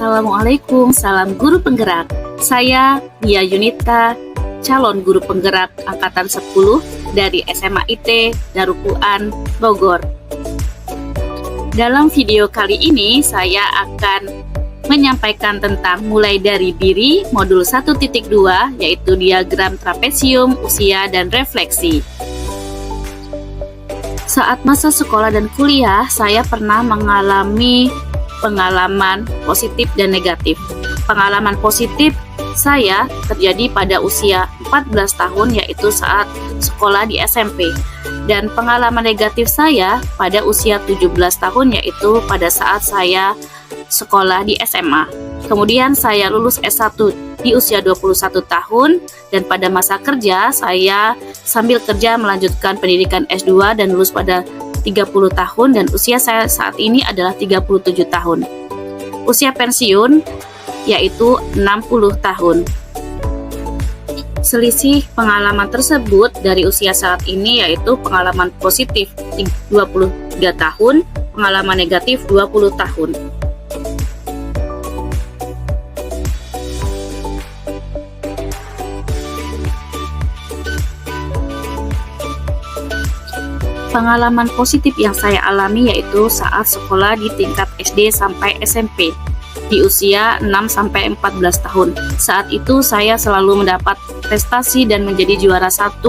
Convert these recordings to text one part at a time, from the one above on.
Assalamualaikum, salam guru penggerak. Saya Nia Yunita, calon guru penggerak angkatan 10 dari SMA IT Daruquran Bogor. Dalam video kali ini saya akan menyampaikan tentang mulai dari diri modul 1.2 yaitu diagram trapesium, usia, dan refleksi. Saat masa sekolah dan kuliah, saya pernah mengalami pengalaman positif dan negatif. Pengalaman positif saya terjadi pada usia 14 tahun yaitu saat sekolah di SMP. Dan pengalaman negatif saya pada usia 17 tahun yaitu pada saat saya sekolah di SMA. Kemudian saya lulus S1 di usia 21 tahun dan pada masa kerja saya sambil kerja melanjutkan pendidikan S2 dan lulus pada 30 tahun dan usia saya saat ini adalah 37 tahun. Usia pensiun yaitu 60 tahun. Selisih pengalaman tersebut dari usia saat ini yaitu pengalaman positif 23 tahun, pengalaman negatif 20 tahun. Pengalaman positif yang saya alami yaitu saat sekolah di tingkat SD sampai SMP di usia 6-14 tahun. Saat itu saya selalu mendapat prestasi dan menjadi juara 1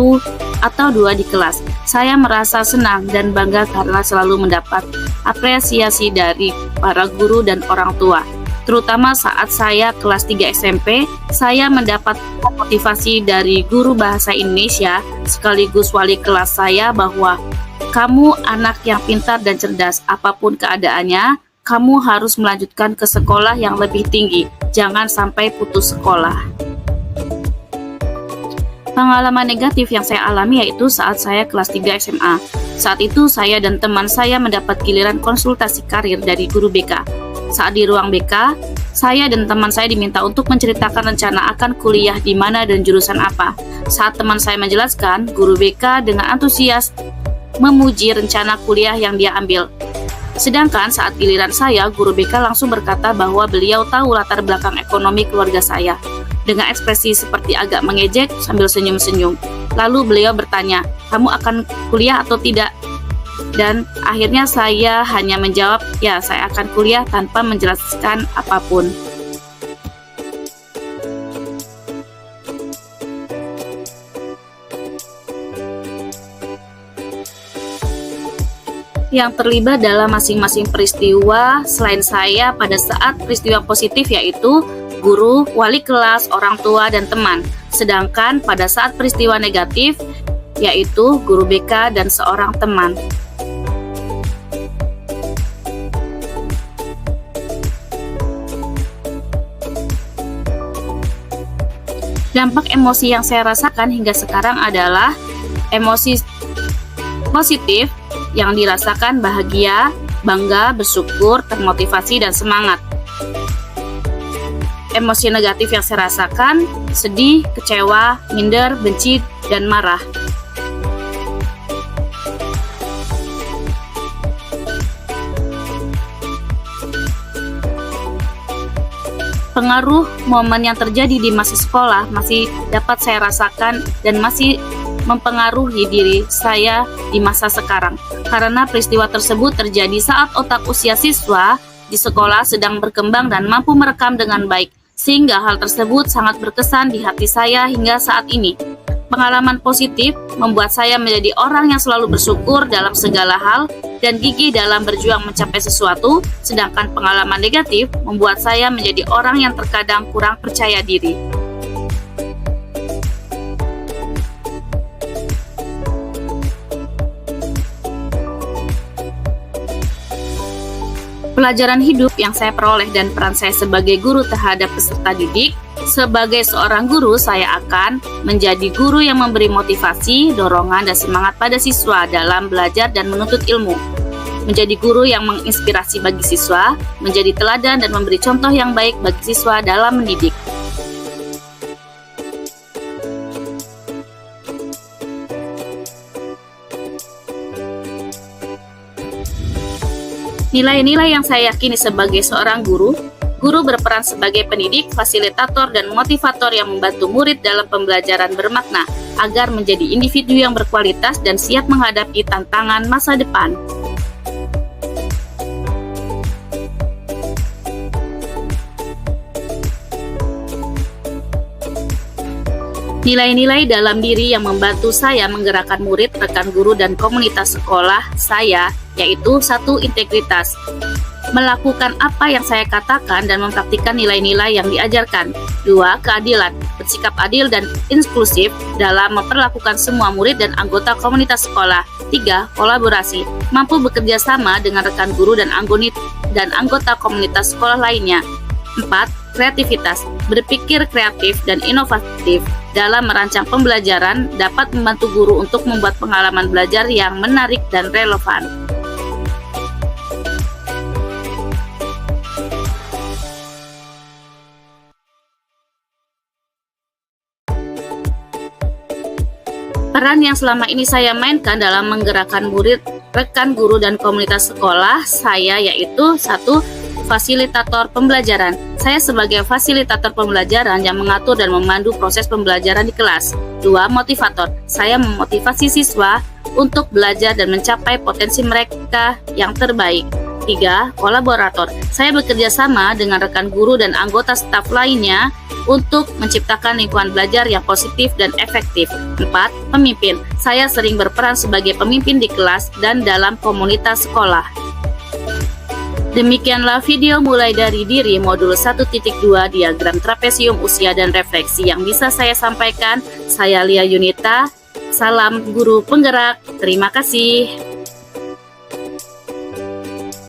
atau 2 di kelas. Saya merasa senang dan bangga karena selalu mendapat apresiasi dari para guru dan orang tua. Terutama saat saya kelas 3 SMP, saya mendapat motivasi dari guru bahasa Indonesia sekaligus wali kelas saya bahwa kamu anak yang pintar dan cerdas, apapun keadaannya, kamu harus melanjutkan ke sekolah yang lebih tinggi, jangan sampai putus sekolah. Pengalaman negatif yang saya alami yaitu saat saya kelas 3 SMA. Saat itu saya dan teman saya mendapat giliran konsultasi karir dari guru BK. Saat di ruang BK, saya dan teman saya diminta untuk menceritakan rencana akan kuliah di mana dan jurusan apa. Saat teman saya menjelaskan, guru BK dengan antusias memuji rencana kuliah yang dia ambil. Sedangkan saat giliran saya, guru BK langsung berkata bahwa beliau tahu latar belakang ekonomi keluarga saya. Dengan ekspresi seperti agak mengejek sambil senyum-senyum. Lalu beliau bertanya, kamu akan kuliah atau tidak? Dan akhirnya saya hanya menjawab, ya saya akan kuliah tanpa menjelaskan apapun. Yang terlibat dalam masing-masing peristiwa selain saya pada saat peristiwa positif yaitu guru, wali kelas, orang tua, dan teman. Sedangkan pada saat peristiwa negatif yaitu guru BK dan seorang teman. Dampak emosi yang saya rasakan hingga sekarang adalah emosi positif yang dirasakan bahagia, bangga, bersyukur, termotivasi, dan semangat. Emosi negatif yang saya rasakan, sedih, kecewa, minder, benci, dan marah. Pengaruh momen yang terjadi di masa sekolah masih dapat saya rasakan dan masih mempengaruhi diri saya di masa sekarang. Karena peristiwa tersebut terjadi saat otak usia siswa di sekolah sedang berkembang dan mampu merekam dengan baik, sehingga hal tersebut sangat berkesan di hati saya hingga saat ini. Pengalaman positif membuat saya menjadi orang yang selalu bersyukur dalam segala hal dan gigih dalam berjuang mencapai sesuatu, sedangkan pengalaman negatif membuat saya menjadi orang yang terkadang kurang percaya diri. Pelajaran hidup yang saya peroleh dan peran saya sebagai guru terhadap peserta didik. Sebagai seorang guru, saya akan menjadi guru yang memberi motivasi, dorongan, dan semangat pada siswa dalam belajar dan menuntut ilmu. Menjadi guru yang menginspirasi bagi siswa, menjadi teladan dan memberi contoh yang baik bagi siswa dalam mendidik. Nilai-nilai yang saya yakini sebagai seorang guru Guru berperan sebagai pendidik, fasilitator, dan motivator yang membantu murid dalam pembelajaran bermakna agar menjadi individu yang berkualitas dan siap menghadapi tantangan masa depan. Nilai-nilai dalam diri yang membantu saya menggerakkan murid, rekan guru, dan komunitas sekolah saya, yaitu 1. Integritas. Melakukan apa yang saya katakan dan mempraktikkan nilai-nilai yang diajarkan. 2. Keadilan. Bersikap adil dan inklusif dalam memperlakukan semua murid dan anggota komunitas sekolah. 3. Kolaborasi. Mampu bekerja sama dengan rekan guru dan anggota komunitas sekolah lainnya. 4. Kreativitas. Berpikir kreatif dan inovatif dalam merancang pembelajaran dapat membantu guru untuk membuat pengalaman belajar yang menarik dan relevan. Peran yang selama ini saya mainkan dalam menggerakkan murid, rekan guru, dan komunitas sekolah saya yaitu 1. Fasilitator pembelajaran. Saya sebagai fasilitator pembelajaran yang mengatur dan memandu proses pembelajaran di kelas. 2. Motivator. Saya memotivasi siswa untuk belajar dan mencapai potensi mereka yang terbaik. 3. Kolaborator. Saya bekerja sama dengan rekan guru dan anggota staf lainnya untuk menciptakan lingkungan belajar yang positif dan efektif. 4. Pemimpin. Saya sering berperan sebagai pemimpin di kelas dan dalam komunitas sekolah. Demikianlah video mulai dari diri modul 1.2 diagram trapesium usia dan refleksi yang bisa saya sampaikan. Saya Lia Yunita, salam guru penggerak, terima kasih.